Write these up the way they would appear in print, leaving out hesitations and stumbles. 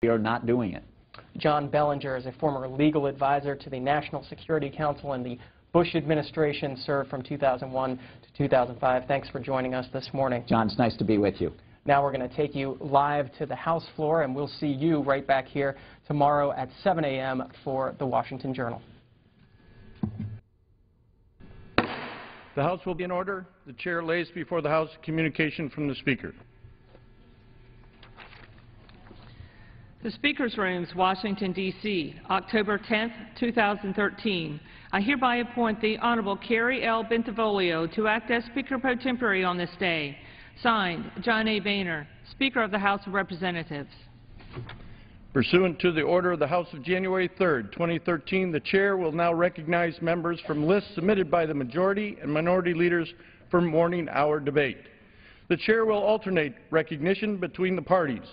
we are not doing it. John Bellinger is a former legal advisor to the National Security Council in the Bush administration, served from 2001 to 2005. Thanks for joining us this morning. John, it's nice to be with you. Now we're going to take you live to the House floor, and we'll see you right back here tomorrow at 7 a.m. for the Washington Journal. The House will be in order. The Chair lays before the House communication from the Speaker. The Speaker's Rooms, Washington, D.C., October 10, 2013. I hereby appoint the Honorable Carrie L. Bentivolio to act as Speaker pro tempore on this day. Signed, John A. Boehner, Speaker of the House of Representatives. Pursuant to the order of the House of January 3, 2013, the Chair will now recognize members from lists submitted by the majority and minority leaders for morning hour debate. The Chair will alternate recognition between the parties,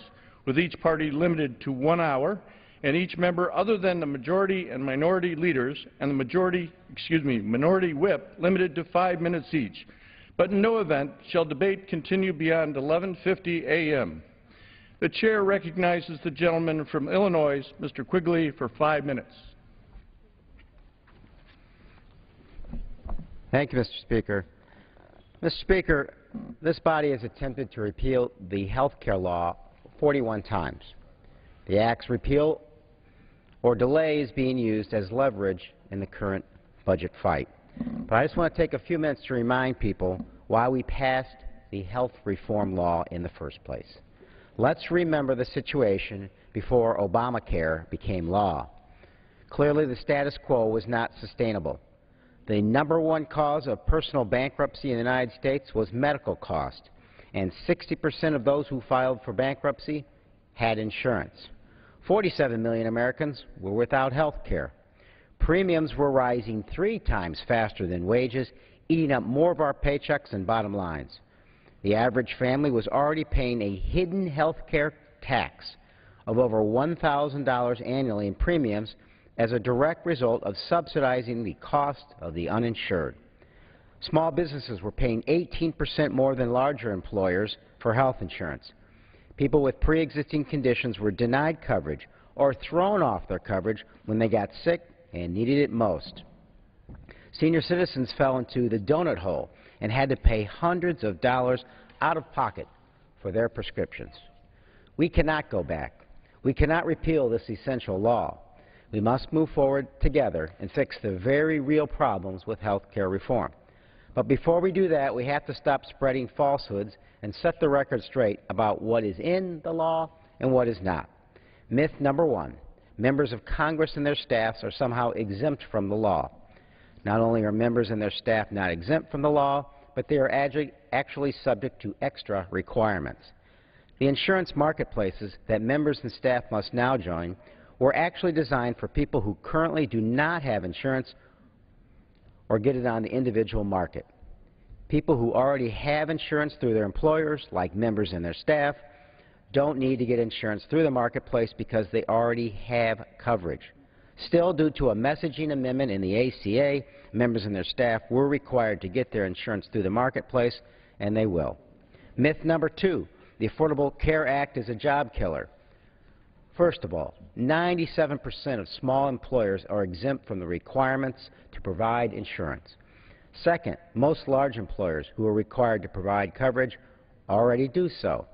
with each party limited to 1 hour, and each member other than the majority and minority leaders and the minority whip limited to 5 minutes each. But in no event shall debate continue beyond 11:50 a.m. The Chair recognizes the gentleman from Illinois, Mr. Quigley, for 5 minutes. Thank you, Mr. Speaker. Mr. Speaker, this body has attempted to repeal the health care law 41 times. The Act's repeal or delay is being used as leverage in the current budget fight. But I just want to take a few minutes to remind people why we passed the health reform law in the first place. Let's remember the situation before Obamacare became law. Clearly, the status quo was not sustainable. The #1 cause of personal bankruptcy in the United States was medical cost, and 60% of those who filed for bankruptcy had insurance. 47 million Americans were without health care. Premiums were rising 3 times faster than wages, eating up more of our paychecks and bottom lines. The average family was already paying a hidden health care tax of over $1,000 annually in premiums as a direct result of subsidizing the cost of the uninsured. Small businesses were paying 18% more than larger employers for health insurance. People with pre-existing conditions were denied coverage or thrown off their coverage when they got sick and needed it most. Senior citizens fell into the donut hole and had to pay hundreds of dollars out of pocket for their prescriptions. We cannot go back. We cannot repeal this essential law. We must move forward together and fix the very real problems with health care reform. But before we do that, we have to stop spreading falsehoods and set the record straight about what is in the law and what is not. Myth #1, members of Congress and their staffs are somehow exempt from the law. Not only are members and their staff not exempt from the law, but they are actually subject to extra requirements. The insurance marketplaces that members and staff must now join were actually designed for people who currently do not have insurance or get it on the individual market. People who already have insurance through their employers, like members and their staff, don't need to get insurance through the marketplace because they already have coverage. Still, due to a messaging amendment in the ACA, members and their staff were required to get their insurance through the marketplace, and they will. Myth #2, the Affordable Care Act is a job killer. First of all, 97% of small employers are exempt from the requirements to provide insurance. Second, most large employers who are required to provide coverage already do so.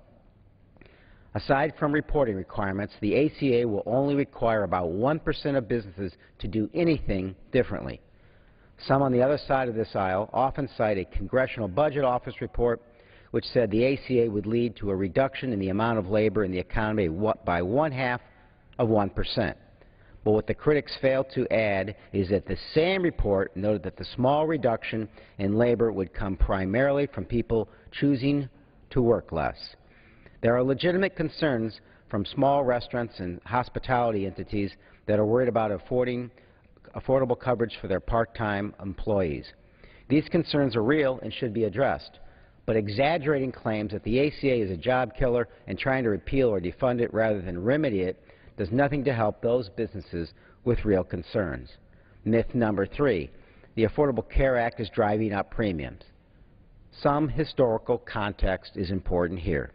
Aside from reporting requirements, the ACA will only require about 1% of businesses to do anything differently. Some on the other side of this aisle often cite a Congressional Budget Office report which said the ACA would lead to a reduction in the amount of labor in the economy by 1/2%. But what the critics fail to add is that the same report noted that the small reduction in labor would come primarily from people choosing to work less. There are legitimate concerns from small restaurants and hospitality entities that are worried about affordable coverage for their part-time employees. These concerns are real and should be addressed, but exaggerating claims that the ACA is a job killer and trying to repeal or defund it rather than remedy it does nothing to help those businesses with real concerns. Myth #3, the Affordable Care Act is driving up premiums. Some historical context is important here.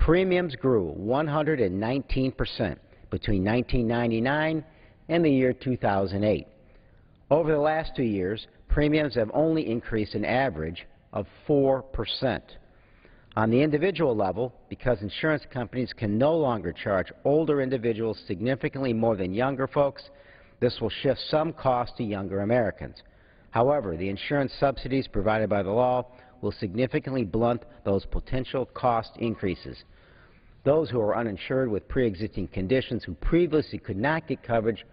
Premiums grew 119% between 1999 and the year 2008. Over the last 2 years, premiums have only increased an average of 4%. On the individual level, because insurance companies can no longer charge older individuals significantly more than younger folks, this will shift some costs to younger Americans. However, the insurance subsidies provided by the law will significantly blunt those potential cost increases. Those who are uninsured with pre-existing conditions who previously could not get coverage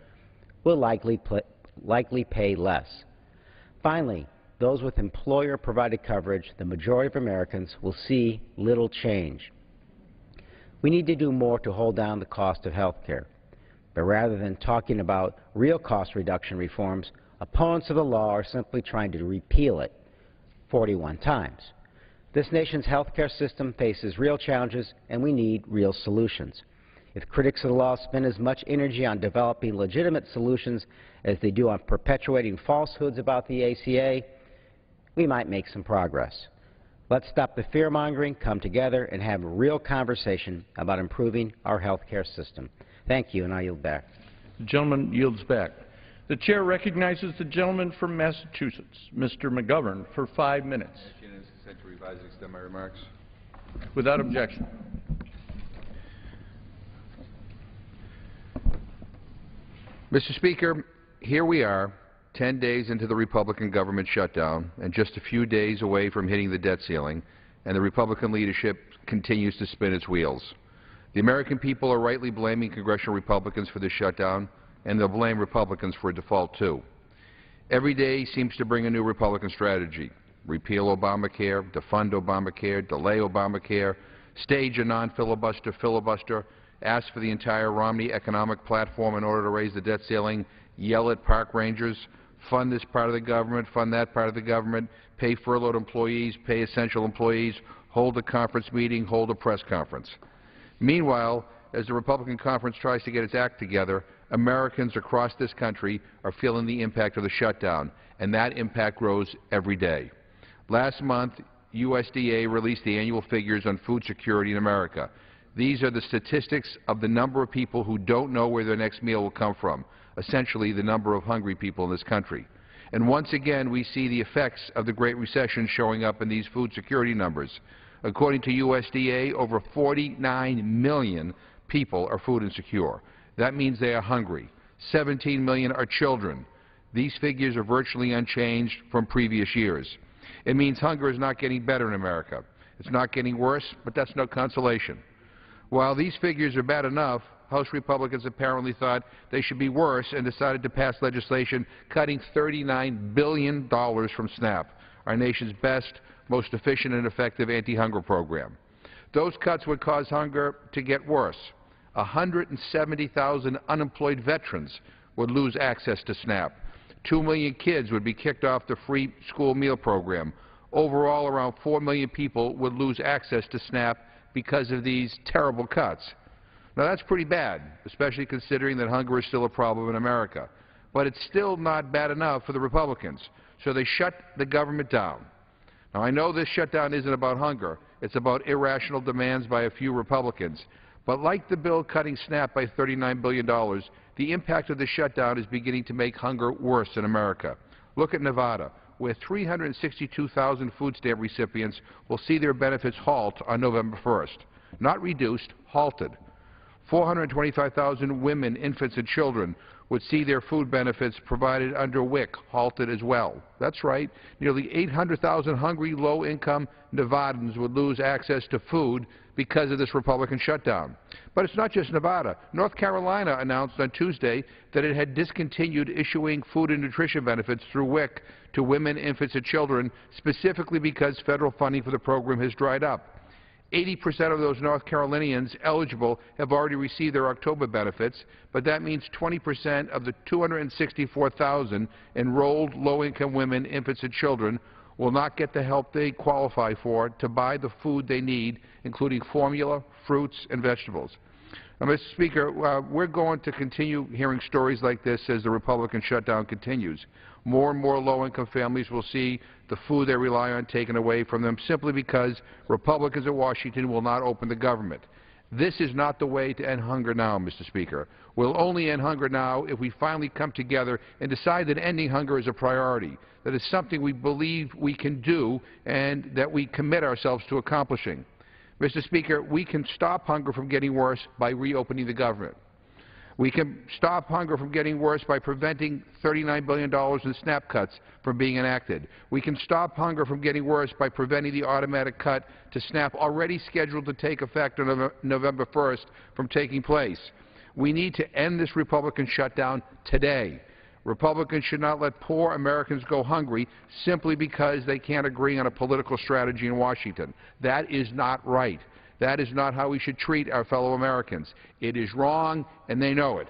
will likely pay less. Finally, those with employer-provided coverage, the majority of Americans, will see little change. We need to do more to hold down the cost of health care. But rather than talking about real cost reduction reforms, opponents of the law are simply trying to repeal it 41 times. This nation's health care system faces real challenges, and we need real solutions. If critics of the law spend as much energy on developing legitimate solutions as they do on perpetuating falsehoods about the ACA, we might make some progress. Let's stop the fear-mongering, come together, and have a real conversation about improving our health care system. Thank you, and I yield back. The gentleman yields back. The chair recognizes the gentleman from Massachusetts, Mr. McGovern, for 5 minutes. Unanimous consent to revise and extend my remarks. Without objection. Mr. Speaker, here we are, 10 days into the Republican government shutdown and just a few days away from hitting the debt ceiling, and the Republican leadership continues to spin its wheels. The American people are rightly blaming congressional Republicans for this shutdown, and they'll blame Republicans for a default, too. Every day seems to bring a new Republican strategy. Repeal Obamacare, defund Obamacare, delay Obamacare, stage a non-filibuster filibuster, ask for the entire Romney economic platform in order to raise the debt ceiling, yell at park rangers, fund this part of the government, fund that part of the government, pay furloughed employees, pay essential employees, hold a conference meeting, hold a press conference. Meanwhile, as the Republican conference tries to get its act together, Americans across this country are feeling the impact of the shutdown, and that impact grows every day. Last month, USDA released the annual figures on food security in America. These are the statistics of the number of people who don't know where their next meal will come from, essentially the number of hungry people in this country. And once again, we see the effects of the Great Recession showing up in these food security numbers. According to USDA, over 49 million people are food insecure. That means they are hungry. 17 million are children. These figures are virtually unchanged from previous years. It means hunger is not getting better in America. It's not getting worse, but that's no consolation. While these figures are bad enough, House Republicans apparently thought they should be worse and decided to pass legislation cutting $39 billion from SNAP, our nation's best, most efficient and effective anti-hunger program. Those cuts would cause hunger to get worse. 170,000 unemployed veterans would lose access to SNAP. 2 million kids would be kicked off the free school meal program. Overall, around 4 million people would lose access to SNAP because of these terrible cuts. Now, that's pretty bad, especially considering that hunger is still a problem in America. But it's still not bad enough for the Republicans, so they shut the government down. Now, I know this shutdown isn't about hunger. It's about irrational demands by a few Republicans. But like the bill cutting SNAP by $39 billion, the impact of the shutdown is beginning to make hunger worse in America. Look at Nevada, where 362,000 food stamp recipients will see their benefits halt on November 1st. Not reduced, halted. 425,000 women, infants, and children would see their food benefits provided under WIC halted as well. That's right. Nearly 800,000 hungry, low-income Nevadans would lose access to food because of this Republican shutdown. But it's not just Nevada. North Carolina announced on Tuesday that it had discontinued issuing food and nutrition benefits through WIC to women, infants, and children, specifically because federal funding for the program has dried up. 80% of those North Carolinians eligible have already received their October benefits, but that means 20% of the 264,000 enrolled low-income women, infants, and children will not get the help they qualify for to buy the food they need, including formula, fruits, and vegetables. Mr. Speaker, we're going to continue hearing stories like this as the Republican shutdown continues. More and more low-income families will see the food they rely on taken away from them simply because Republicans in Washington will not open the government. This is not the way to end hunger now, Mr. Speaker. We'll only end hunger now if we finally come together and decide that ending hunger is a priority, that it's something we believe we can do and that we commit ourselves to accomplishing. Mr. Speaker, we can stop hunger from getting worse by reopening the government. We can stop hunger from getting worse by preventing $39 billion in SNAP cuts from being enacted. We can stop hunger from getting worse by preventing the automatic cut to SNAP already scheduled to take effect on November 1st from taking place. We need to end this Republican shutdown today. Republicans should not let poor Americans go hungry simply because they can't agree on a political strategy in Washington. That is not right. That is not how we should treat our fellow Americans. It is wrong, and they know it.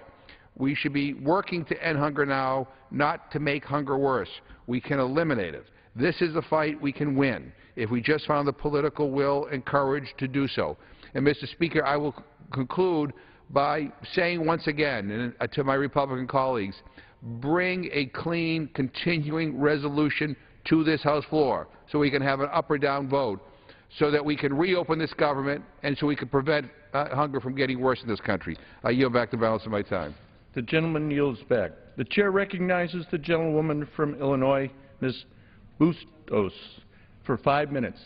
We should be working to end hunger now, not to make hunger worse. We can eliminate it. This is a fight we can win if we just found the political will and courage to do so. And, Mr. Speaker, I will conclude by saying once again to my Republican colleagues, bring a clean, continuing resolution to this House floor so we can have an up or down vote, so that we can reopen this government and so we can prevent hunger from getting worse in this country. I yield back the balance of my time. The gentleman yields back. The chair recognizes the gentlewoman from Illinois, Ms. Bustos, for 5 minutes.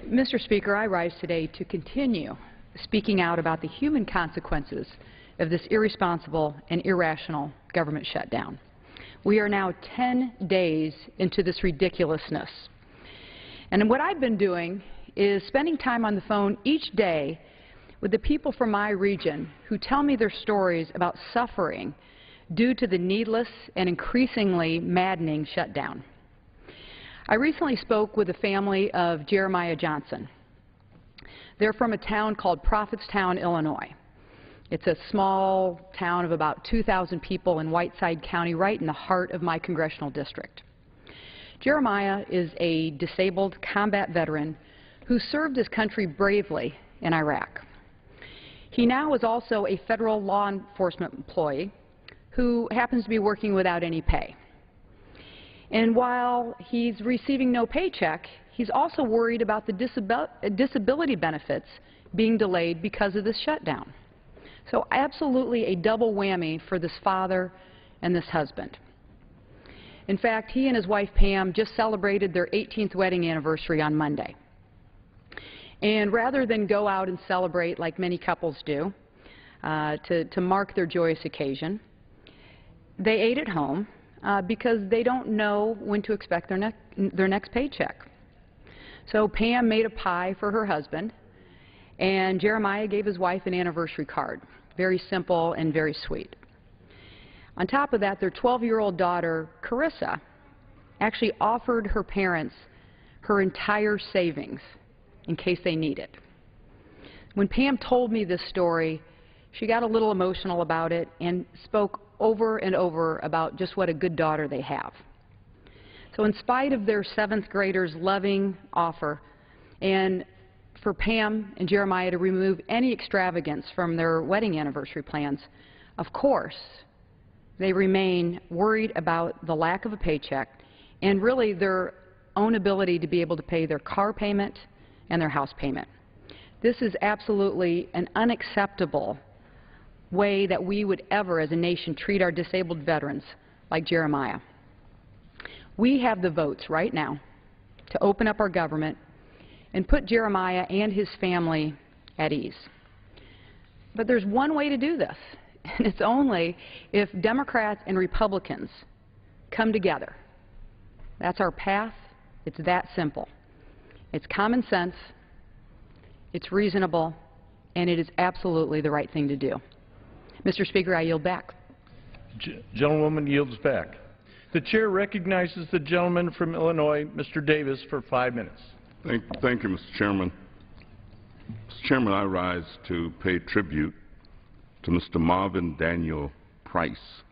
Mr. Speaker, I rise today to continue speaking out about the human consequences of this irresponsible and irrational government shutdown. We are now 10 days into this ridiculousness. And what I've been doing is spending time on the phone each day with the people from my region who tell me their stories about suffering due to the needless and increasingly maddening shutdown. I recently spoke with the family of Jeremiah Johnson. They're from a town called Prophetstown, Illinois. It's a small town of about 2,000 people in Whiteside County, right in the heart of my congressional district. Jeremiah is a disabled combat veteran who served his country bravely in Iraq. He now is also a federal law enforcement employee who happens to be working without any pay. And while he's receiving no paycheck, he's also worried about the disability benefits being delayed because of this shutdown. So absolutely a double whammy for this father and this husband. In fact, he and his wife Pam just celebrated their 18th wedding anniversary on Monday. And rather than go out and celebrate like many couples do to mark their joyous occasion, they ate at home because they don't know when to expect their next paycheck. So Pam made a pie for her husband, and Jeremiah gave his wife an anniversary card. Very simple and very sweet. On top of that, their 12-year-old daughter, Carissa, actually offered her parents her entire savings in case they need it. When Pam told me this story, she got a little emotional about it and spoke over and over about just what a good daughter they have. So in spite of their 7th graders' loving offer, and for Pam and Jeremiah to remove any extravagance from their wedding anniversary plans, of course, they remain worried about the lack of a paycheck and really their own ability to be able to pay their car payment and their house payment. This is absolutely an unacceptable way that we would ever, as a nation, treat our disabled veterans like Jeremiah. We have the votes right now to open up our government and put Jeremiah and his family at ease. But there's one way to do this, and it's only if Democrats and Republicans come together. That's our path. It's that simple. It's common sense, it's reasonable, and it is absolutely the right thing to do. Mr. Speaker, I yield back. Gentlewoman yields back. The chair recognizes the gentleman from Illinois, Mr. Davis, for 5 minutes. Thank you, Mr. Chairman. Mr. Chairman, I rise to pay tribute to Mr. Marvin Daniel Price,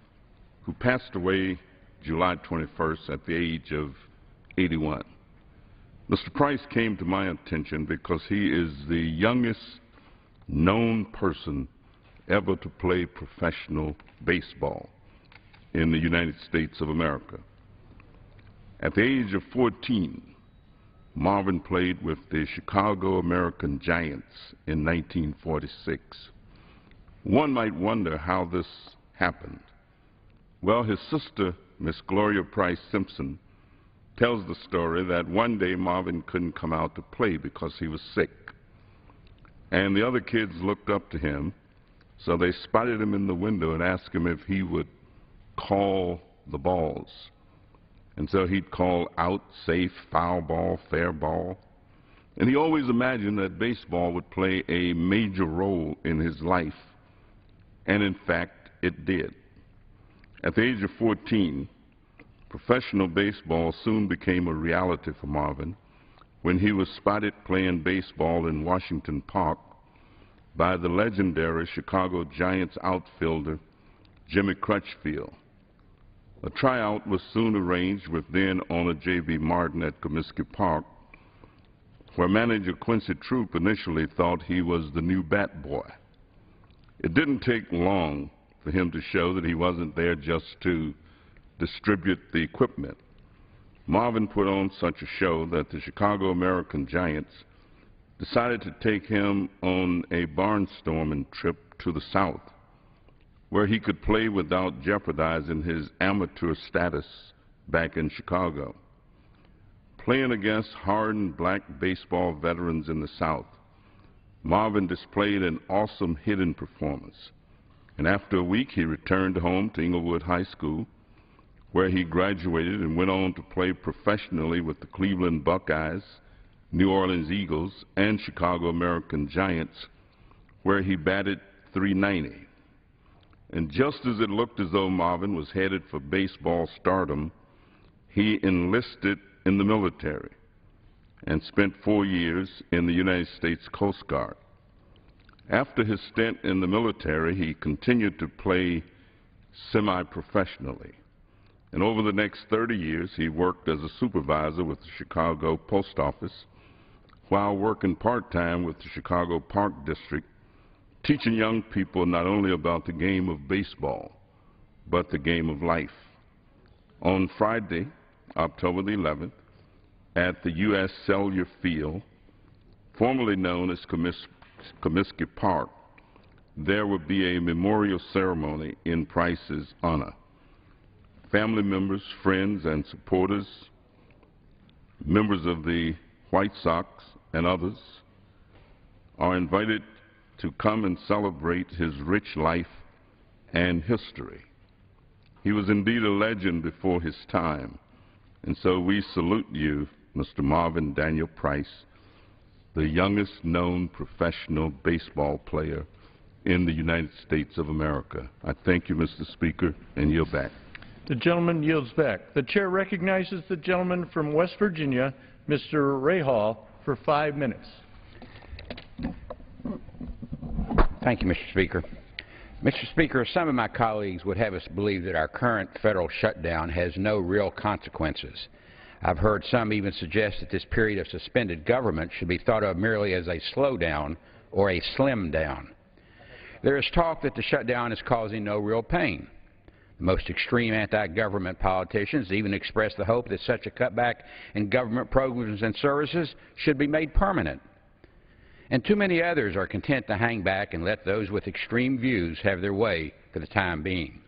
who passed away July 21st at the age of 81. Mr. Price came to my attention because he is the youngest known person ever to play professional baseball in the United States of America. At the age of 14, Marvin played with the Chicago American Giants in 1946. One might wonder how this happened. Well, his sister, Miss Gloria Price Simpson, tells the story that one day Marvin couldn't come out to play because he was sick. And the other kids looked up to him, so they spotted him in the window and asked him if he would call the balls. And so he'd call out, safe, foul ball, fair ball. And he always imagined that baseball would play a major role in his life. And in fact, it did. At the age of 14, professional baseball soon became a reality for Marvin when he was spotted playing baseball in Washington Park by the legendary Chicago Giants outfielder Jimmy Crutchfield. A tryout was soon arranged with then-owner J.B. Martin at Comiskey Park, where manager Quincy Troop initially thought he was the new bat boy. It didn't take long for him to show that he wasn't there just to distribute the equipment. Marvin put on such a show that the Chicago American Giants decided to take him on a barnstorming trip to the South, where he could play without jeopardizing his amateur status back in Chicago. Playing against hardened black baseball veterans in the South, Marvin displayed an awesome hitting performance. And after a week, he returned home to Inglewood High School, where he graduated and went on to play professionally with the Cleveland Buckeyes, New Orleans Eagles, and Chicago American Giants, where he batted .390. And just as it looked as though Marvin was headed for baseball stardom, he enlisted in the military and spent 4 years in the United States Coast Guard. After his stint in the military, he continued to play semi-professionally. And over the next 30 years, he worked as a supervisor with the Chicago Post Office while working part-time with the Chicago Park District, teaching young people not only about the game of baseball, but the game of life. On Friday, October the 11th, at the U.S. Cellular Field, formerly known as Comiskey Park, there will be a memorial ceremony in Price's honor. Family members, friends, and supporters, members of the White Sox, and others are invited to come and celebrate his rich life and history. He was indeed a legend before his time, and so we salute you, Mr. Marvin Daniel Price, the youngest known professional baseball player in the United States of America. I thank you, Mr. Speaker, and yield back. The gentleman yields back. The chair recognizes the gentleman from West Virginia, Mr. Rahal, for 5 minutes. Thank you, Mr. Speaker. Mr. Speaker, some of my colleagues would have us believe that our current federal shutdown has no real consequences. I've heard some even suggest that this period of suspended government should be thought of merely as a slowdown or a slim down. There is talk that the shutdown is causing no real pain. The most extreme anti-government politicians even express the hope that such a cutback in government programs and services should be made permanent. And too many others are content to hang back and let those with extreme views have their way for the time being.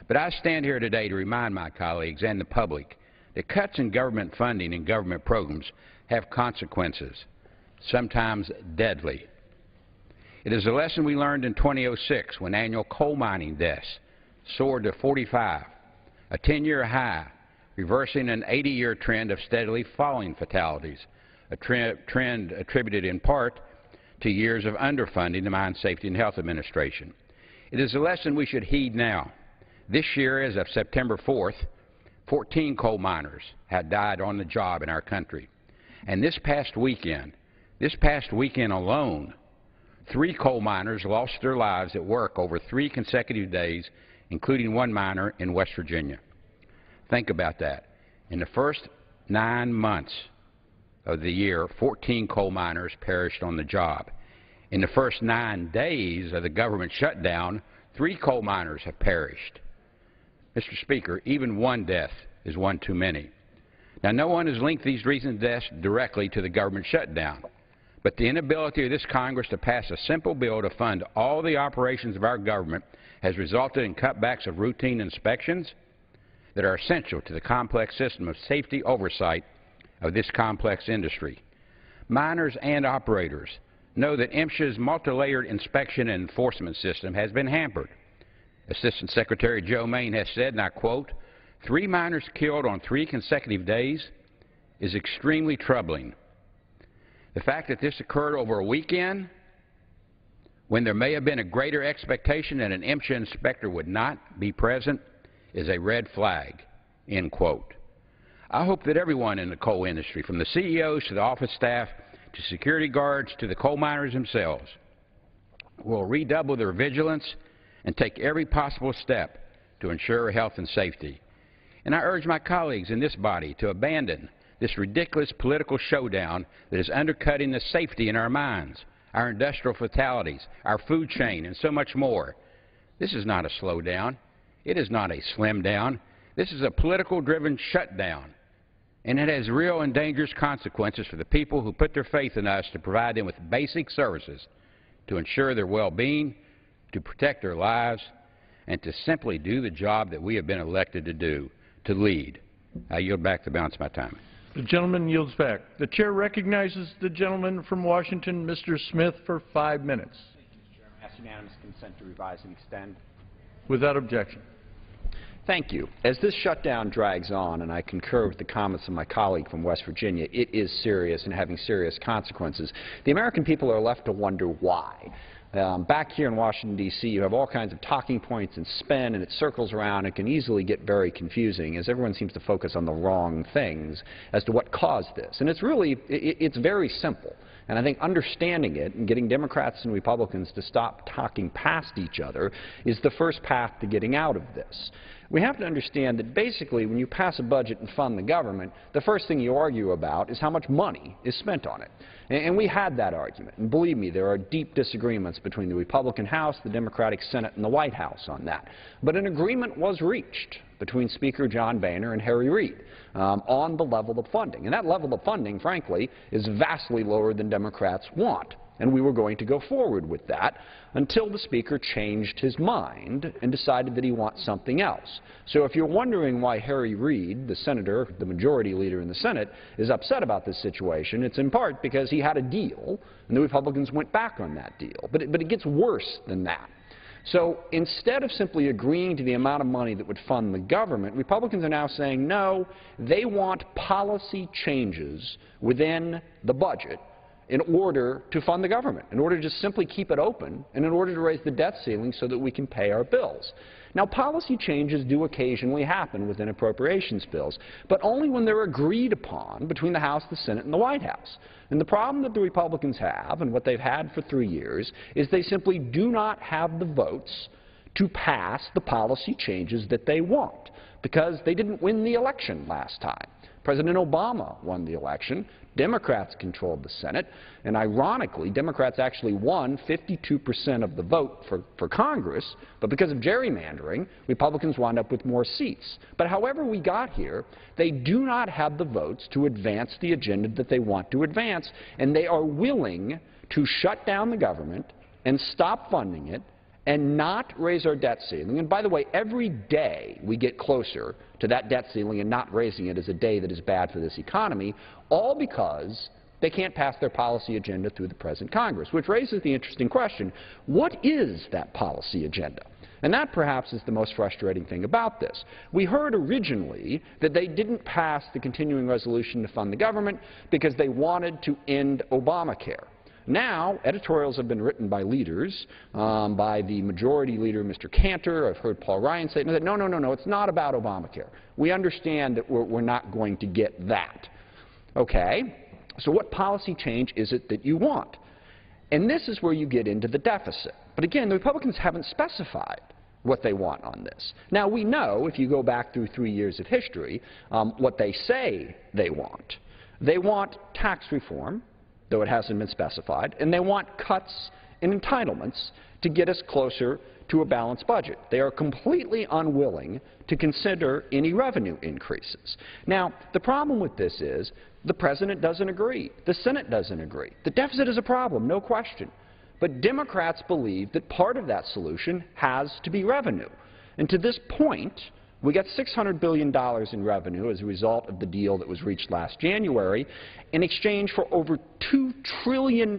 But I stand here today to remind my colleagues and the public that cuts in government funding and government programs have consequences, sometimes deadly. It is a lesson we learned in 2006 when annual coal mining deaths soared to 45, a 10-year high, reversing an 80-year trend of steadily falling fatalities, a trend attributed in part to years of underfunding the Mine Safety and Health Administration. It is a lesson we should heed now. This year, as of September 4th, 14 coal miners had died on the job in our country. And this past weekend alone, 3 coal miners lost their lives at work over 3 consecutive days, including 1 miner in West Virginia. Think about that. In the first 9 months of the year, 14 coal miners perished on the job. In the first 9 days of the government shutdown, 3 coal miners have perished. Mr. Speaker, even one death is one too many. Now, no one has linked these recent deaths directly to the government shutdown, but the inability of this Congress to pass a simple bill to fund all the operations of our government has resulted in cutbacks of routine inspections that are essential to the complex system of safety oversight of this complex industry. Miners and operators know that MSHA's multi-layered inspection and enforcement system has been hampered. Assistant Secretary Joe Main has said, and I quote, 3 miners killed on 3 consecutive days is extremely troubling. The fact that this occurred over a weekend, when there may have been a greater expectation that an MSHA inspector would not be present, is a red flag, end quote. I hope that everyone in the coal industry, from the CEOs to the office staff to security guards to the coal miners themselves, will redouble their vigilance and take every possible step to ensure health and safety. And I urge my colleagues in this body to abandon this ridiculous political showdown that is undercutting the safety in our mines, our industrial fatalities, our food chain, and so much more. This is not a slowdown. It is not a slim down. This is a political-driven shutdown, and it has real and dangerous consequences for the people who put their faith in us to provide them with basic services, to ensure their well-being, to protect their lives, and to simply do the job that we have been elected to do, to lead. I yield back the balance of my time. The gentleman yields back. The chair recognizes the gentleman from Washington, Mr. Smith, for 5 minutes. Thank you, Mr. Chairman. I ask unanimous consent to revise and extend. Without objection. Thank you. As this shutdown drags on, and I concur with the comments of my colleague from West Virginia, it is serious and having serious consequences. The American people are left to wonder why. Back here in Washington, D.C., you have all kinds of talking points and spin, and it circles around. It can easily get very confusing, as everyone seems to focus on the wrong things as to what caused this. And it's really, it's very simple. And I think understanding it and getting Democrats and Republicans to stop talking past each other is the first path to getting out of this. We have to understand that basically when you pass a budget and fund the government, the first thing you argue about is how much money is spent on it. And we had that argument. And believe me, there are deep disagreements between the Republican House, the Democratic Senate, and the White House on that. But an agreement was reached between Speaker John Boehner and Harry Reid on the level of funding. And that level of funding, frankly, is vastly lower than Democrats want. And we were going to go forward with that until the Speaker changed his mind and decided that he wants something else. So if you're wondering why Harry Reid, the senator, the majority leader in the Senate, is upset about this situation, it's in part because he had a deal, and the Republicans went back on that deal. But it gets worse than that. So instead of simply agreeing to the amount of money that would fund the government, Republicans are now saying no, they want policy changes within the budget in order to fund the government, in order to just simply keep it open, and in order to raise the debt ceiling so that we can pay our bills. Now, policy changes do occasionally happen within appropriations bills, but only when they're agreed upon between the House, the Senate, and the White House. And the problem that the Republicans have, and what they've had for 3 years, is they simply do not have the votes to pass the policy changes that they want, because they didn't win the election last time. President Obama won the election. Democrats controlled the Senate. And ironically, Democrats actually won 52% of the vote for Congress. But because of gerrymandering, Republicans wound up with more seats. But however we got here, they do not have the votes to advance the agenda that they want to advance. And they are willing to shut down the government and stop funding it and not raise our debt ceiling. And by the way, every day we get closer to that debt ceiling and not raising it is a day that is bad for this economy, all because they can't pass their policy agenda through the present Congress, which raises the interesting question, what is that policy agenda? And that perhaps is the most frustrating thing about this. We heard originally that they didn't pass the continuing resolution to fund the government because they wanted to end Obamacare. Now, editorials have been written by leaders, by the majority leader, Mr. Cantor. I've heard Paul Ryan say that, no, it's not about Obamacare. We understand that we're not going to get that. Okay, so what policy change is it that you want? And this is where you get into the deficit. But again, the Republicans haven't specified what they want on this. Now, we know, if you go back through 3 years of history, what they say they want. They want tax reform, though it hasn't been specified, and they want cuts in entitlements to get us closer to a balanced budget. They are completely unwilling to consider any revenue increases. Now, the problem with this is the President doesn't agree. The Senate doesn't agree. The deficit is a problem, no question. But Democrats believe that part of that solution has to be revenue. And to this point, we got $600 billion in revenue as a result of the deal that was reached last January in exchange for over $2 trillion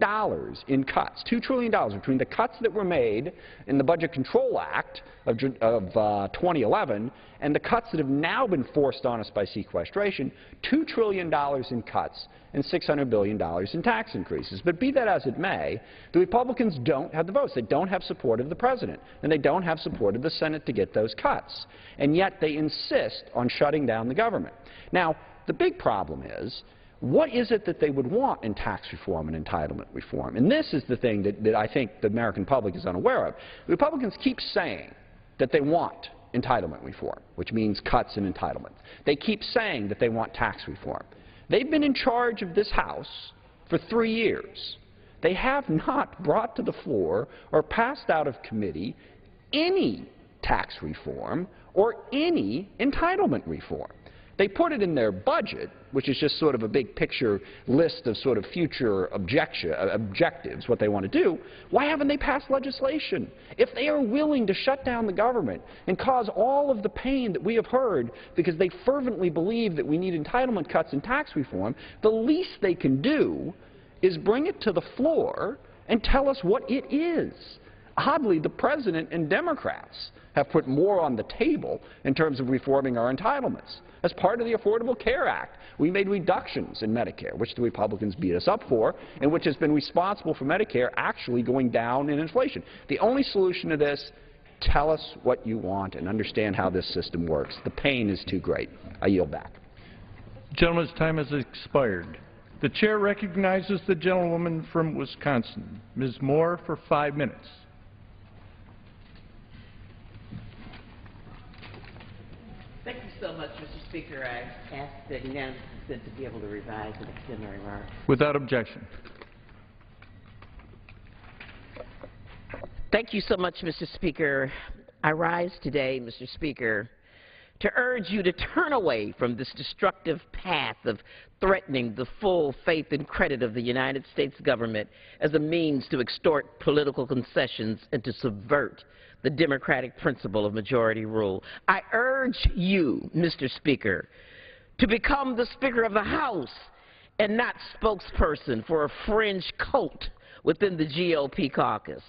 in cuts. $2 trillion between the cuts that were made in the Budget Control Act of 2011 and the cuts that have now been forced on us by sequestration, $2 trillion in cuts and $600 billion in tax increases. But be that as it may, the Republicans don't have the votes. They don't have support of the President, and they don't have support of the Senate to get those cuts. And yet they insist on shutting down the government. Now, the big problem is, what is it that they would want in tax reform and entitlement reform? And this is the thing that I think the American public is unaware of. The Republicans keep saying that they want entitlement reform, which means cuts in entitlements. They keep saying that they want tax reform. They've been in charge of this House for 3 years. They have not brought to the floor or passed out of committee any tax reform or any entitlement reform. They put it in their budget, which is just sort of a big picture list of sort of future objectives, what they want to do. Why haven't they passed legislation? If they are willing to shut down the government and cause all of the pain that we have heard because they fervently believe that we need entitlement cuts and tax reform, the least they can do is bring it to the floor and tell us what it is. Oddly, the President and Democrats have put more on the table in terms of reforming our entitlements. As part of the Affordable Care Act, we made reductions in Medicare, which the Republicans beat us up for, and which has been responsible for Medicare actually going down in inflation. The only solution to this, tell us what you want and understand how this system works. The pain is too great. I yield back. The gentleman's time has expired. The chair recognizes the gentlewoman from Wisconsin, Ms. Moore, for 5 minutes. Thank you so much, Mr. Speaker. I ask that unanimous consent to be able to revise and extend my remarks. Without objection. Thank you so much, Mr. Speaker. I rise today, Mr. Speaker, to urge you to turn away from this destructive path of threatening the full faith and credit of the United States government as a means to extort political concessions and to subvert the democratic principle of majority rule. I urge you, Mr. Speaker, to become the Speaker of the House and not spokesperson for a fringe cult within the GOP caucus.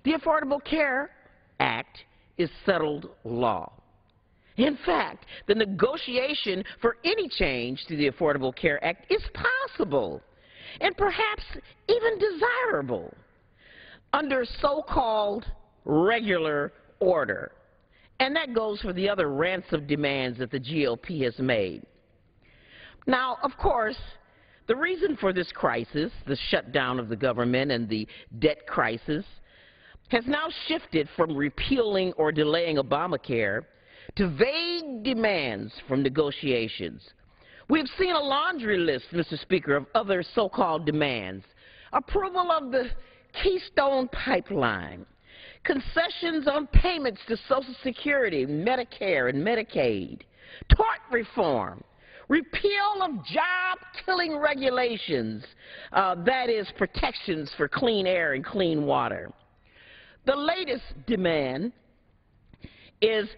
The Affordable Care Act is settled law. In fact, the negotiation for any change to the Affordable Care Act is possible and perhaps even desirable under so-called regular order. And that goes for the other ransom demands that the GOP has made. Now, of course, the reason for this crisis, the shutdown of the government and the debt crisis, has now shifted from repealing or delaying Obamacare to vague demands from negotiations. We've seen a laundry list, Mr. Speaker, of other so-called demands. Approval of the Keystone Pipeline, concessions on payments to Social Security, Medicare, and Medicaid, tort reform, repeal of job-killing regulations, that is, protections for clean air and clean water. The latest demand is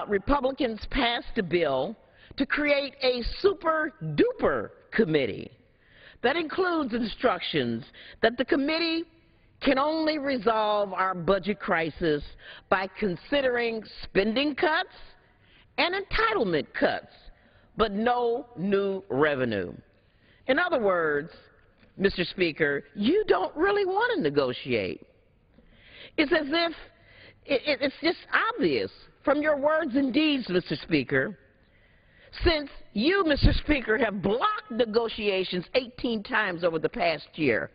Republicans passed a bill to create a super-duper committee that includes instructions that the committee can only resolve our budget crisis by considering spending cuts and entitlement cuts, but no new revenue. In other words, Mr. Speaker, you don't really want to negotiate. It's as if it's just obvious from your words and deeds, Mr. Speaker, since you, Mr. Speaker, have blocked negotiations 18 times over the past year.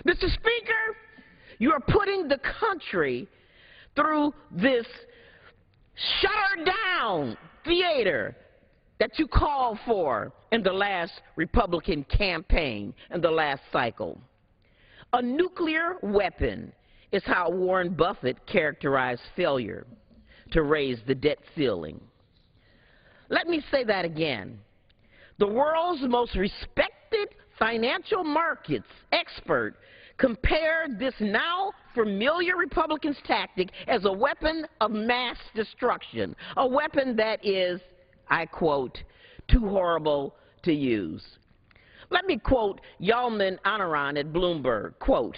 Mr. Speaker, you are putting the country through this shut-her-down theater that you called for in the last Republican campaign in the last cycle. A nuclear weapon is how Warren Buffett characterized failure to raise the debt ceiling. Let me say that again. The world's most respected financial markets expert compared this now familiar Republican's tactic as a weapon of mass destruction, a weapon that is, I quote, too horrible to use. Let me quote Yalman Anaran at Bloomberg, quote,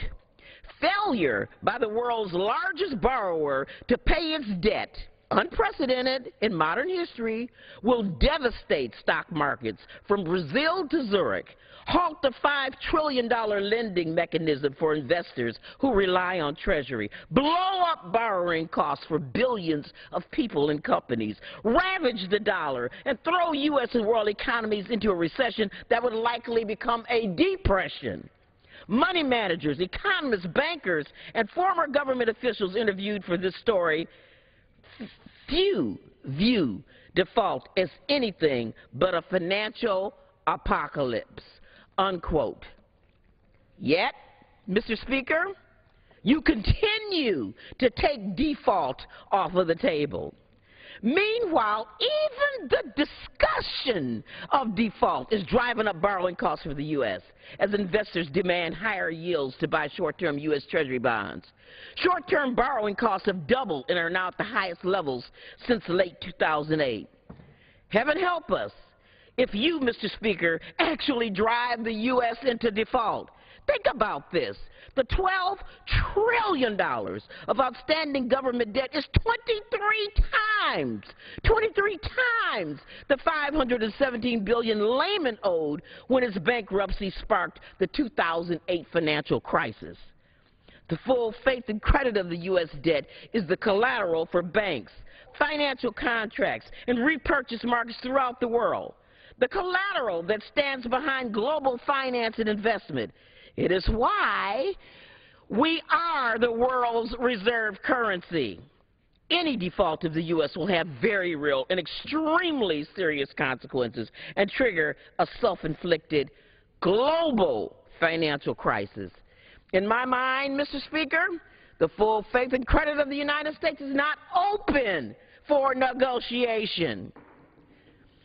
failure by the world's largest borrower to pay its debt, unprecedented in modern history, will devastate stock markets from Brazil to Zurich, halt the $5 trillion lending mechanism for investors who rely on Treasury, blow up borrowing costs for billions of people and companies, ravage the dollar, and throw U.S. and world economies into a recession that would likely become a depression. Money managers, economists, bankers, and former government officials interviewed for this story few view default as anything but a financial apocalypse, unquote. Yet, Mr. Speaker, you continue to take default off of the table. Meanwhile, even the discussion of default is driving up borrowing costs for the U.S. as investors demand higher yields to buy short-term U.S. Treasury bonds. Short-term borrowing costs have doubled and are now at the highest levels since late 2008. Heaven help us if you, Mr. Speaker, actually drive the U.S. into default. Think about this. The $12 trillion of outstanding government debt is 23 times the $517 billion Lehman owed when its bankruptcy sparked the 2008 financial crisis. The full faith and credit of the U.S. debt is the collateral for banks, financial contracts, and repurchase markets throughout the world. The collateral that stands behind global finance and investment. It is why we are the world's reserve currency. Any default of the U.S. will have very real and extremely serious consequences and trigger a self-inflicted global financial crisis. In my mind, Mr. Speaker, the full faith and credit of the United States is not open for negotiation.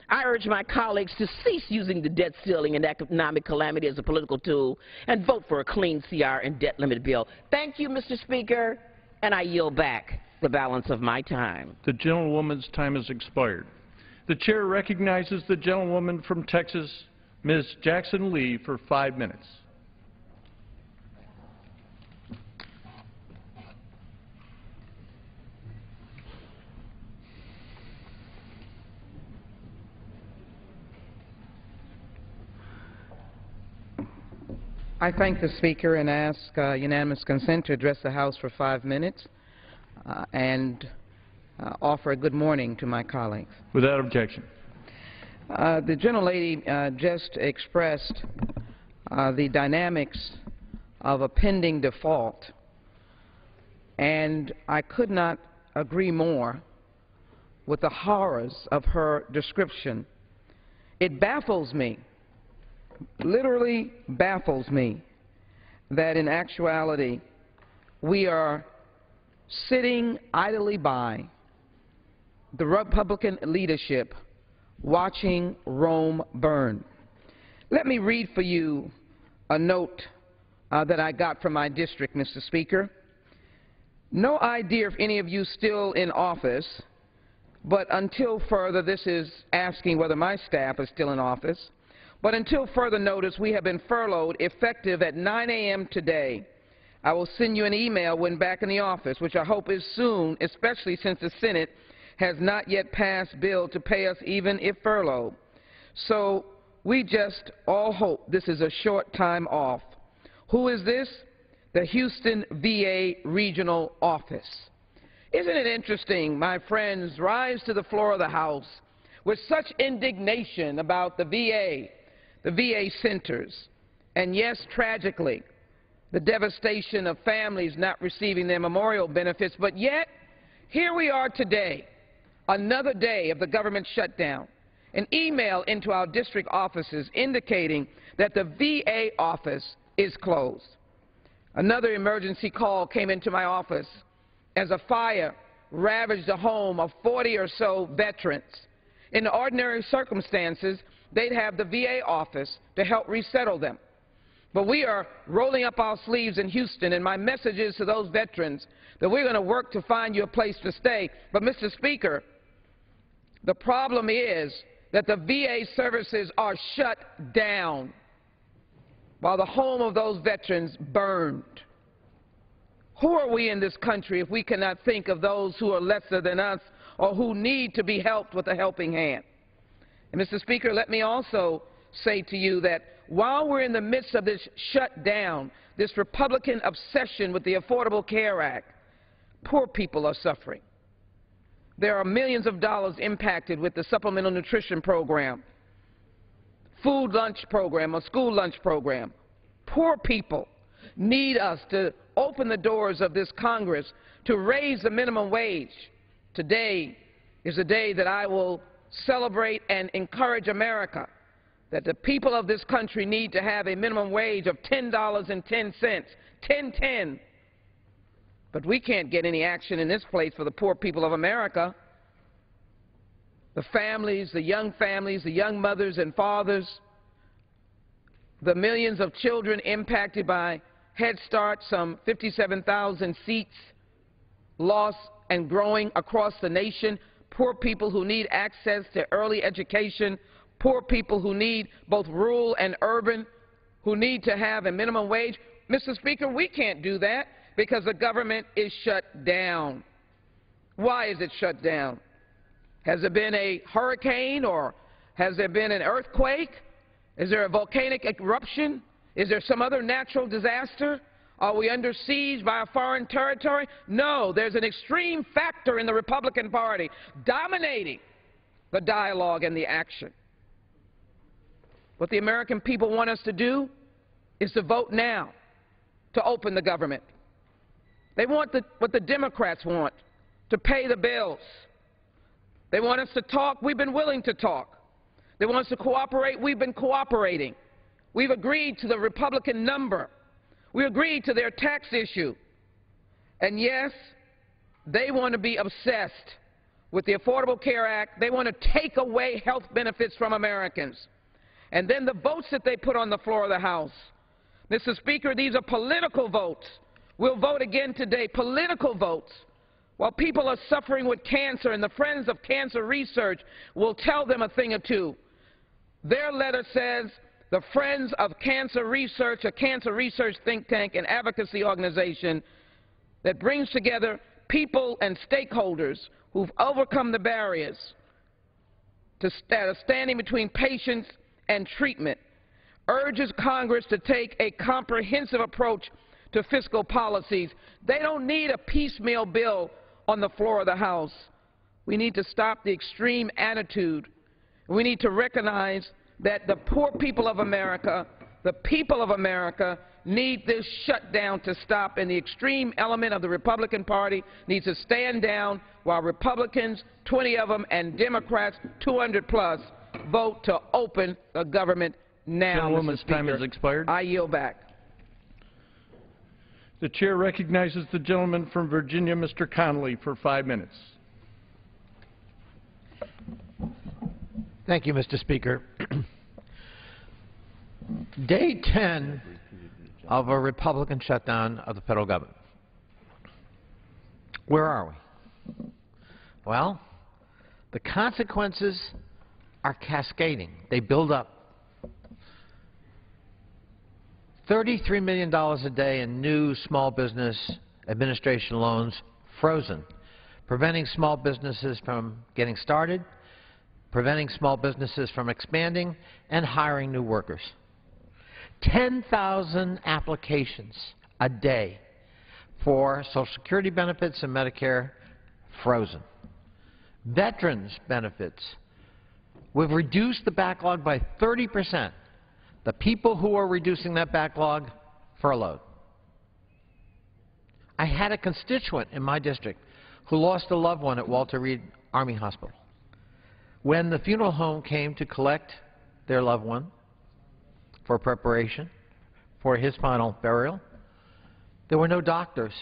I urge my colleagues to cease using the debt ceiling and economic calamity as a political tool and vote for a clean CR and debt limit bill. Thank you, Mr. Speaker, and I yield back the balance of my time. The gentlewoman's time has expired. The chair recognizes the gentlewoman from Texas, Ms. Jackson Lee, for 5 minutes. I thank the Speaker and ask unanimous consent to address the House for 5 minutes and offer a good morning to my colleagues. Without objection. The gentlelady just expressed the dynamics of a pending default, and I could not agree more with the horrors of her description. It baffles me, literally baffles me, that in actuality we are sitting idly by the Republican leadership watching Rome burn. Let me read for you a note that I got from my district, Mr. Speaker. No idea if any of you still in office, but until further, this is asking whether my staff is still in office, but until further notice, we have been furloughed effective at 9 a.m. today. I will send you an email when back in the office, which I hope is soon, especially since the Senate has not yet passed bill to pay us even if furloughed. So we just all hope this is a short time off. Who is this? The Houston VA Regional Office. Isn't it interesting, my friends rise to the floor of the House with such indignation about the VA centers, and yes, tragically, the devastation of families not receiving their memorial benefits, but yet, here we are today, another day of the government shutdown, an email into our district offices indicating that the VA office is closed. Another emergency call came into my office as a fire ravaged the home of 40 or so veterans. In ordinary circumstances, they'd have the VA office to help resettle them. But we are rolling up our sleeves in Houston, and my message is to those veterans that we're going to work to find you a place to stay. But, Mr. Speaker, the problem is that the VA services are shut down while the home of those veterans burned. Who are we in this country if we cannot think of those who are lesser than us or who need to be helped with a helping hand? And, Mr. Speaker, let me also say to you that while we're in the midst of this shutdown, this Republican obsession with the Affordable Care Act, poor people are suffering. There are millions of dollars impacted with the Supplemental Nutrition Program, food lunch program, or school lunch program. Poor people need us to open the doors of this Congress to raise the minimum wage. Today is a day that I will celebrate and encourage America, that the people of this country need to have a minimum wage of $10.10, $10.10. But we can't get any action in this place for the poor people of America. The families, the young mothers and fathers, the millions of children impacted by Head Start, some 57,000 seats lost and growing across the nation, poor people who need access to early education, poor people who need both rural and urban, who need to have a minimum wage. Mr. Speaker, we can't do that because the government is shut down. Why is it shut down? Has there been a hurricane, or has there been an earthquake? Is there a volcanic eruption? Is there some other natural disaster? Are we under siege by a foreign territory? No, there's an extreme factor in the Republican Party dominating the dialogue and the action. What the American people want us to do is to vote now to open the government. They want what the Democrats want, to pay the bills. They want us to talk. We've been willing to talk. They want us to cooperate. We've been cooperating. We've agreed to the Republican number. We agreed to their tax issue. And yes, they want to be obsessed with the Affordable Care Act. They want to take away health benefits from Americans. And then the votes that they put on the floor of the House. Mr. Speaker, these are political votes. We'll vote again today, political votes. While people are suffering with cancer, and the Friends of Cancer Research will tell them a thing or two. Their letter says the Friends of Cancer Research, a cancer research think tank and advocacy organization that brings together people and stakeholders who've overcome the barriers that are standing between patients and treatment, urges Congress to take a comprehensive approach to fiscal policies. They don't need a piecemeal bill on the floor of the House. We need to stop the extreme attitude. We need to recognize that the poor people of America, the people of America, need this shutdown to stop, and the extreme element of the Republican Party needs to stand down while Republicans, 20 of them, and Democrats, 200 plus, vote to open the government now. Gentlewoman's time has expired. I yield back. The chair recognizes the gentleman from Virginia, Mr. Connolly, for 5 minutes. Thank you, Mr. Speaker. Day 10 of a Republican shutdown of the federal government. Where are we? Well, the consequences are cascading. They build up. $33 million a day in new small business administration loans frozen, preventing small businesses from getting started, preventing small businesses from expanding, and hiring new workers. 10,000 applications a day for Social Security benefits and Medicare frozen. Veterans benefits. We've reduced the backlog by 30%. The people who are reducing that backlog furloughed. I had a constituent in my district who lost a loved one at Walter Reed Army Hospital. When the funeral home came to collect their loved one for preparation for his final burial, there were no doctors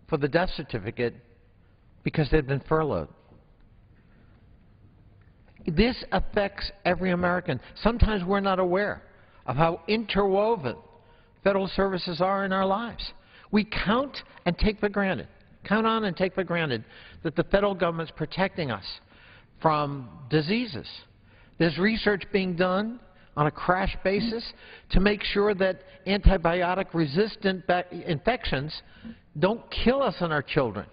for the death certificate because they'd been furloughed. This affects every American. Sometimes we're not aware of how interwoven federal services are in our lives. We count and take for granted, count on and take for granted that the federal government's protecting us from diseases. There's research being done on a crash basis to make sure that antibiotic-resistant infections don't kill us and our children.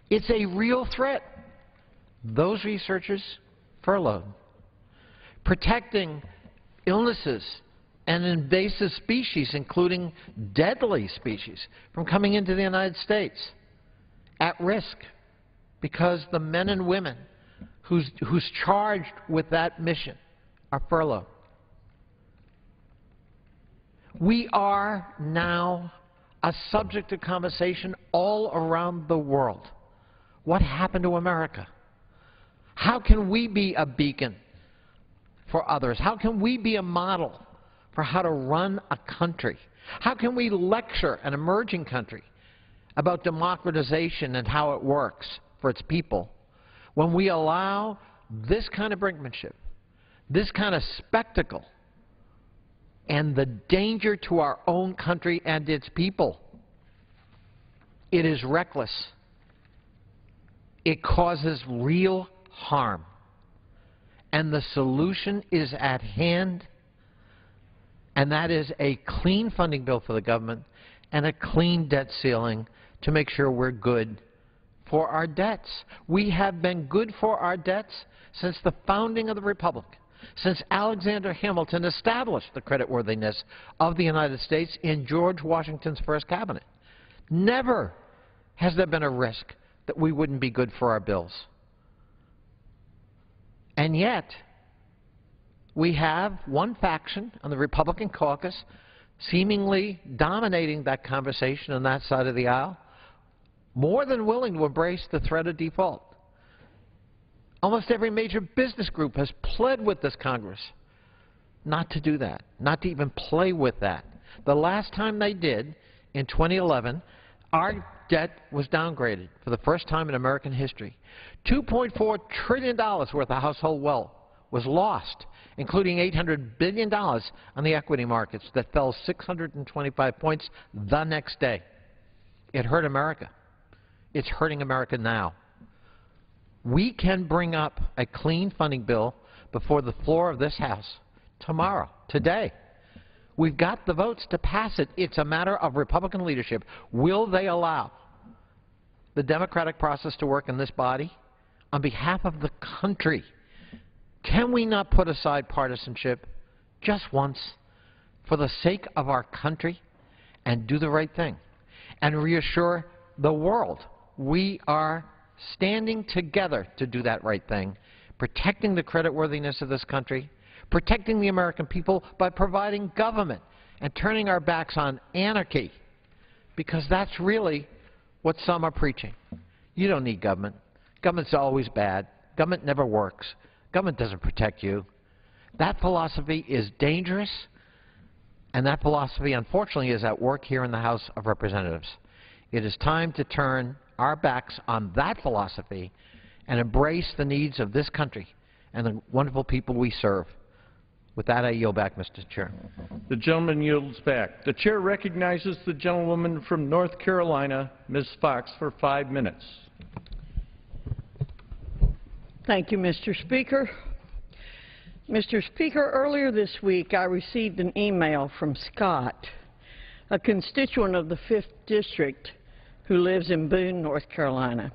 It's a real threat. Those researchers furloughed. Protecting illnesses and invasive species, including deadly species, from coming into the United States at risk because the men and women who's charged with that mission are furloughed. We are now a subject of conversation all around the world. What happened to America? How can we be a beacon for others? How can we be a model for how to run a country? How can we lecture an emerging country about democratization and how it works for its people when we allow this kind of brinkmanship, this kind of spectacle, and the danger to our own country and its people? It is reckless. It causes real harm. And the solution is at hand, and that is a clean funding bill for the government and a clean debt ceiling to make sure we're good for our debts. We have been good for our debts since the founding of the Republic, since Alexander Hamilton established the creditworthiness of the United States in George Washington's first cabinet. Never has there been a risk that we wouldn't be good for our bills. And yet, we have one faction on the Republican caucus seemingly dominating that conversation on that side of the aisle, more than willing to embrace the threat of default. Almost every major business group has pled with this Congress not to do that, not to even play with that. The last time they did, in 2011, our debt was downgraded for the first time in American history. $2.4 trillion worth of household wealth was lost, including $800 billion on the equity markets that fell 625 points the next day. It hurt America. It's hurting America now. We can bring up a clean funding bill before the floor of this House tomorrow, today. We've got the votes to pass it. It's a matter of Republican leadership. Will they allow the democratic process to work in this body on behalf of the country? Can we not put aside partisanship just once for the sake of our country and do the right thing and reassure the world we are standing together to do that right thing, protecting the creditworthiness of this country, protecting the American people by providing government and turning our backs on anarchy, because that's really what some are preaching. You don't need government. Government's always bad. Government never works. Government doesn't protect you. That philosophy is dangerous, and that philosophy, unfortunately, is at work here in the House of Representatives. It is time to turn our backs on that philosophy and embrace the needs of this country and the wonderful people we serve. With that, I yield back, Mr. Chair. The gentleman yields back. The chair recognizes the gentlewoman from North Carolina, Ms. Fox, for 5 minutes. Thank you, Mr. Speaker. Mr. Speaker, earlier this week I received an email from Scott, a constituent of the 5th District who lives in Boone, North Carolina.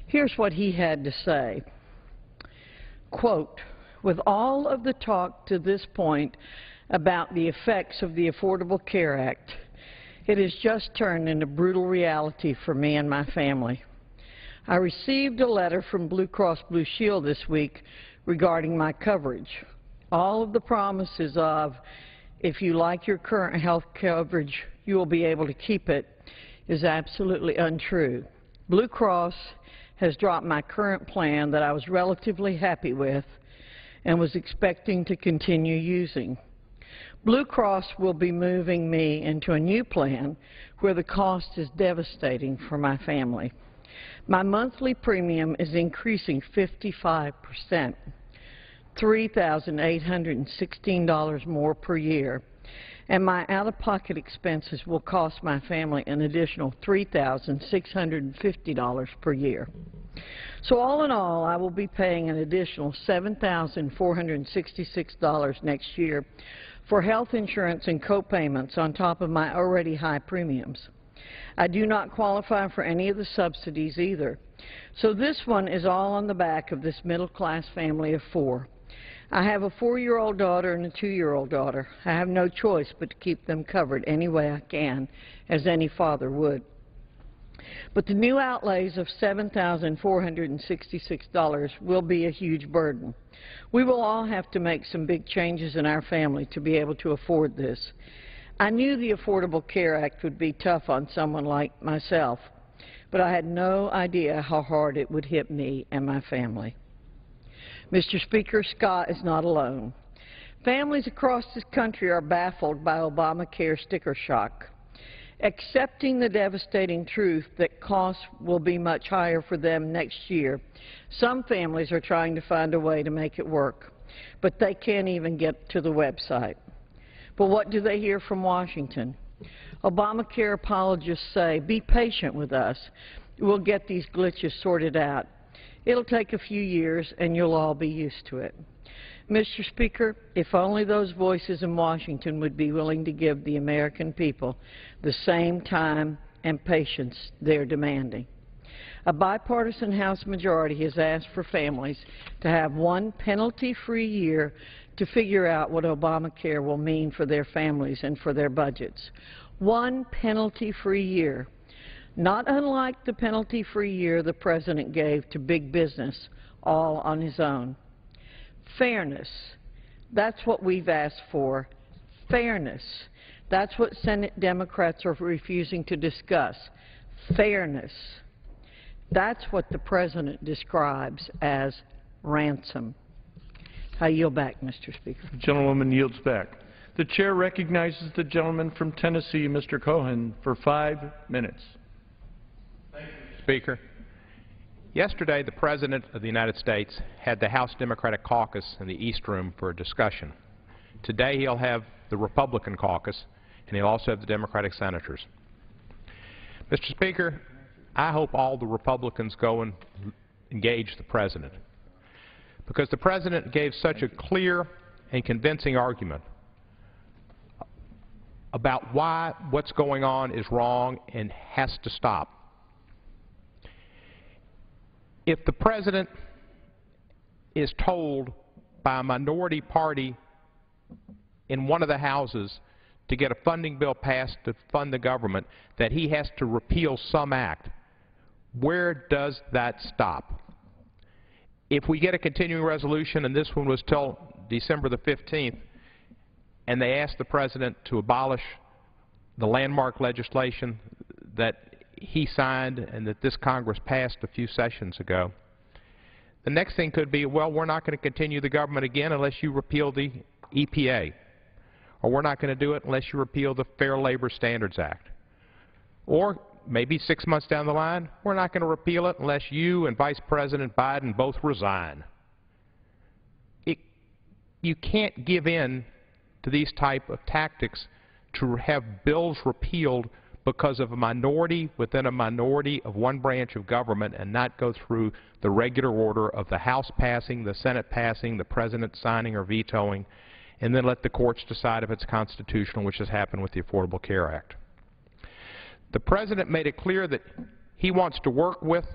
Here's what he had to say. Quote, with all of the talk to this point about the effects of the Affordable Care Act, it has just turned into brutal reality for me and my family. I received a letter from Blue Cross Blue Shield this week regarding my coverage. All of the promises of, if you like your current health coverage, you will be able to keep it, is absolutely untrue. Blue Cross has dropped my current plan that I was relatively happy with and was expecting to continue using. Blue Cross will be moving me into a new plan where the cost is devastating for my family. My monthly premium is increasing 55%, $3,816 more per year, and my out-of-pocket expenses will cost my family an additional $3,650 per year. So all in all, I will be paying an additional $7,466 next year for health insurance and co-payments on top of my already high premiums. I do not qualify for any of the subsidies either. So this one is all on the back of this middle-class family of four. I have a 4-year-old daughter and a 2-year-old daughter. I have no choice but to keep them covered any way I can, as any father would. But the new outlays of $7,466 will be a huge burden. We will all have to make some big changes in our family to be able to afford this. I knew the Affordable Care Act would be tough on someone like myself, but I had no idea how hard it would hit me and my family. Mr. Speaker, Scott is not alone. Families across this country are baffled by Obamacare sticker shock. Accepting the devastating truth that costs will be much higher for them next year, some families are trying to find a way to make it work, but they can't even get to the website. But what do they hear from Washington? Obamacare apologists say, be patient with us. We'll get these glitches sorted out. It'll take a few years, and you'll all be used to it. Mr. Speaker, if only those voices in Washington would be willing to give the American people the same time and patience they're demanding. A bipartisan House majority has asked for families to have one penalty-free year to figure out what Obamacare will mean for their families and for their budgets. One penalty-free year. Not unlike the penalty-free year the President gave to big business, all on his own. Fairness. That's what we've asked for. Fairness. That's what Senate Democrats are refusing to discuss. Fairness. That's what the President describes as ransom. I yield back, Mr. Speaker. The gentlewoman yields back. The chair recognizes the gentleman from Tennessee, Mr. Cohen, for 5 minutes. Speaker, yesterday the President of the United States had the House Democratic Caucus in the East Room for a discussion. Today he'll have the Republican Caucus, and he'll also have the Democratic Senators. Mr. Speaker, I hope all the Republicans go and engage the President, because the President gave such a clear and convincing argument about why what's going on is wrong and has to stop. If the President is told by a minority party in one of the houses to get a funding bill passed to fund the government that he has to repeal some act, where does that stop? If we get a continuing resolution, and this one was till December the 15th, and they ask the President to abolish the landmark legislation that he signed and that this Congress passed a few sessions ago, the next thing could be, well, we're not going to continue the government again unless you repeal the EPA, or we're not going to do it unless you repeal the Fair Labor Standards Act, or maybe 6 months down the line, we're not going to repeal it unless you and Vice President Biden both resign. You can't give in to these type of tactics to have bills repealed because of a minority within a minority of one branch of government and not go through the regular order of the House passing, the Senate passing, the President signing or vetoing, and then let the courts decide if it's constitutional, which has happened with the Affordable Care Act. The President made it clear that he wants to work with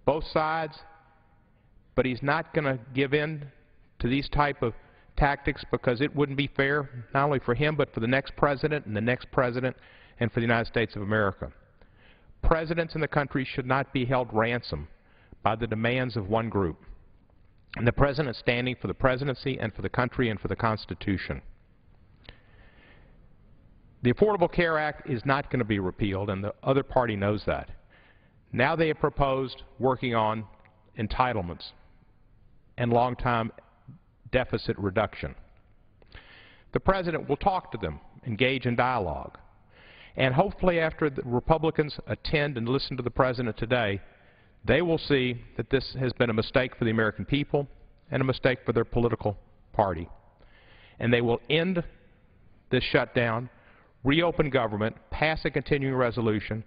both sides, but he's not going to give in to these type of tactics because it wouldn't be fair, not only for him, but for the next president and the next president and for the United States of America. Presidents in the country should not be held ransom by the demands of one group. And the President is standing for the presidency and for the country and for the Constitution. The Affordable Care Act is not going to be repealed, and the other party knows that. Now they have proposed working on entitlements and long-term deficit reduction. The President will talk to them, engage in dialogue, and hopefully after the Republicans attend and listen to the President today, they will see that this has been a mistake for the American people and a mistake for their political party. And they will end this shutdown, reopen government, pass a continuing resolution,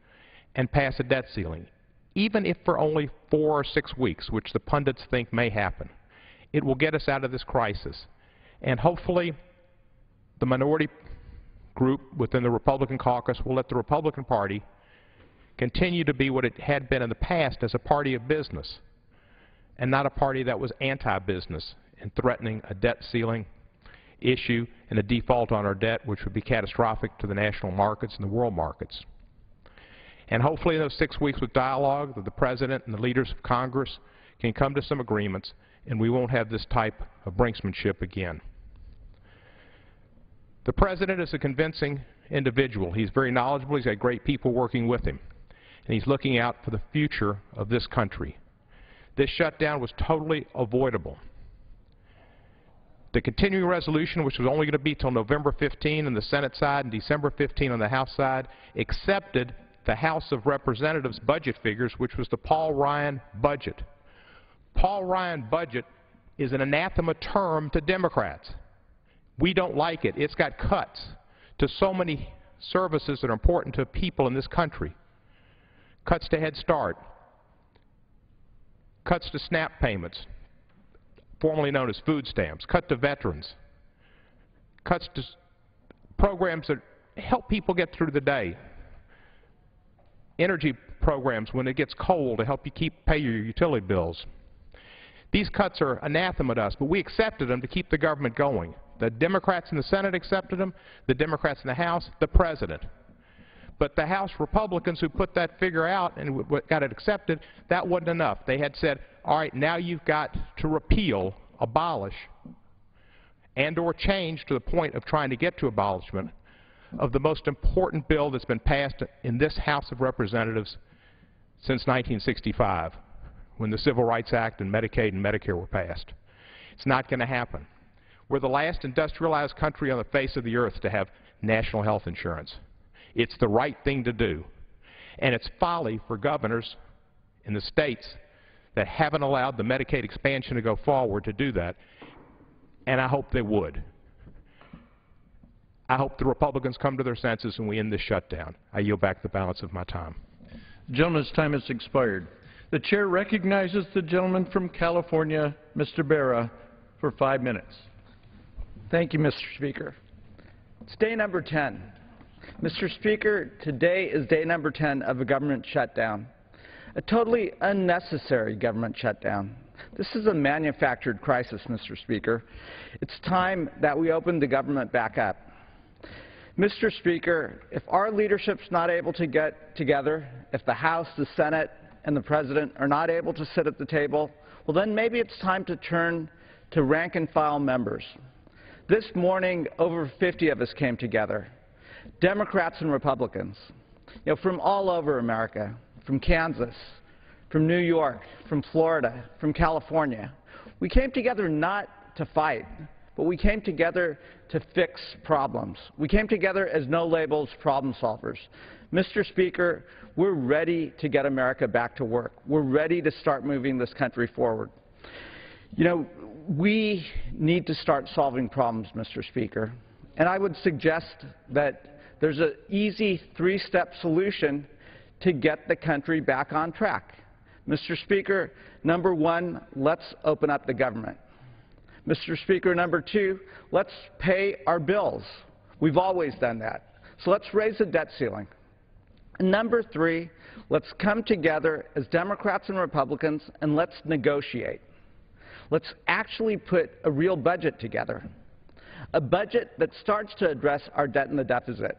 and pass a debt ceiling, even if for only 4 or 6 weeks, which the pundits think may happen. It will get us out of this crisis. And hopefully the minority group within the Republican caucus will let the Republican Party continue to be what it had been in the past as a party of business and not a party that was anti-business and threatening a debt ceiling issue and a default on our debt, which would be catastrophic to the national markets and the world markets. And hopefully in those 6 weeks with dialogue, that the President and the leaders of Congress can come to some agreements and we won't have this type of brinksmanship again. The President is a convincing individual. He's very knowledgeable. He's got great people working with him. And he's looking out for the future of this country. This shutdown was totally avoidable. The continuing resolution, which was only going to be till November 15 on the Senate side and December 15 on the House side, accepted the House of Representatives budget figures, which was the Paul Ryan budget. Paul Ryan budget is an anathema term to Democrats. We don't like it. It's got cuts to so many services that are important to people in this country. Cuts to Head Start, cuts to SNAP payments, formerly known as food stamps, cut to veterans, cuts to programs that help people get through the day, energy programs when it gets cold to help you pay your utility bills. These cuts are anathema to us, but we accepted them to keep the government going. The Democrats in the Senate accepted them, the Democrats in the House, the President. But the House Republicans who put that figure out and got it accepted, that wasn't enough. They had said, all right, now you've got to repeal, abolish, and or change to the point of trying to get to abolishment of the most important bill that's been passed in this House of Representatives since 1965, when the Civil Rights Act and Medicaid and Medicare were passed. It's not going to happen. We're the last industrialized country on the face of the earth to have national health insurance. It's the right thing to do. And it's folly for governors in the states that haven't allowed the Medicaid expansion to go forward to do that. And I hope they would. I hope the Republicans come to their senses and we end this shutdown. I yield back the balance of my time. The gentleman's time has expired. The chair recognizes the gentleman from California, Mr. Berra, for 5 minutes. Thank you, Mr. Speaker. It's day number 10. Mr. Speaker, today is day number 10 of a government shutdown, a totally unnecessary government shutdown. This is a manufactured crisis, Mr. Speaker. It's time that we open the government back up. Mr. Speaker, if our leadership's not able to get together, if the House, the Senate, and the President are not able to sit at the table, well, then maybe it's time to turn to rank-and-file members. This morning, over 50 of us came together, Democrats and Republicans, from all over America, from Kansas, from New York, from Florida, from California. We came together not to fight, but we came together to fix problems. We came together as no-labels problem solvers. Mr. Speaker, we're ready to get America back to work. We're ready to start moving this country forward. We need to start solving problems, Mr. Speaker. And I would suggest that there's an easy 3-step solution to get the country back on track. Mr. Speaker, number 1, let's open up the government. Mr. Speaker, number 2, let's pay our bills. We've always done that. So let's raise the debt ceiling. And number 3, let's come together as Democrats and Republicans and let's negotiate. Let's actually put a real budget together, a budget that starts to address our debt and the deficit,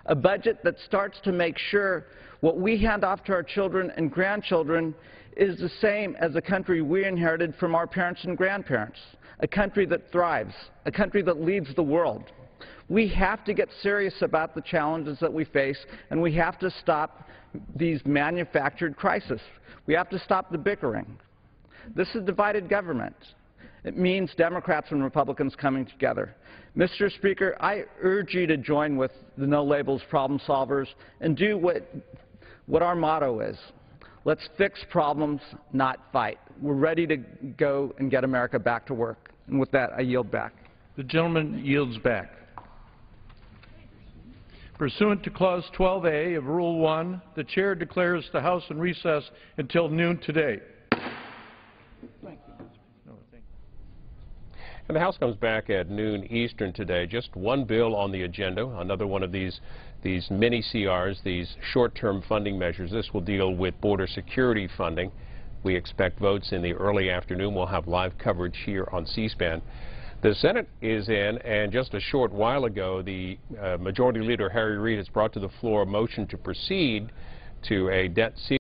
a budget that starts to make sure what we hand off to our children and grandchildren is the same as the country we inherited from our parents and grandparents, a country that thrives, a country that leads the world. We have to get serious about the challenges that we face, and we have to stop these manufactured crises. We have to stop the bickering. This is divided government. It means Democrats and Republicans coming together. Mr. Speaker, I urge you to join with the No Labels problem solvers and do what our motto is. Let's fix problems, not fight. We're ready to go and get America back to work. And with that, I yield back. The gentleman yields back. Pursuant to Clause 12A of Rule 1, the Chair declares the House in recess until noon today. And the House comes back at noon Eastern today. Just one bill on the agenda, another one of these mini CRs, these short-term funding measures. This will deal with border security funding. We expect votes in the early afternoon. We'll have live coverage here on C-SPAN. The Senate is in, and just a short while ago, the Majority Leader Harry Reid has brought to the floor a motion to proceed to a debt ceiling.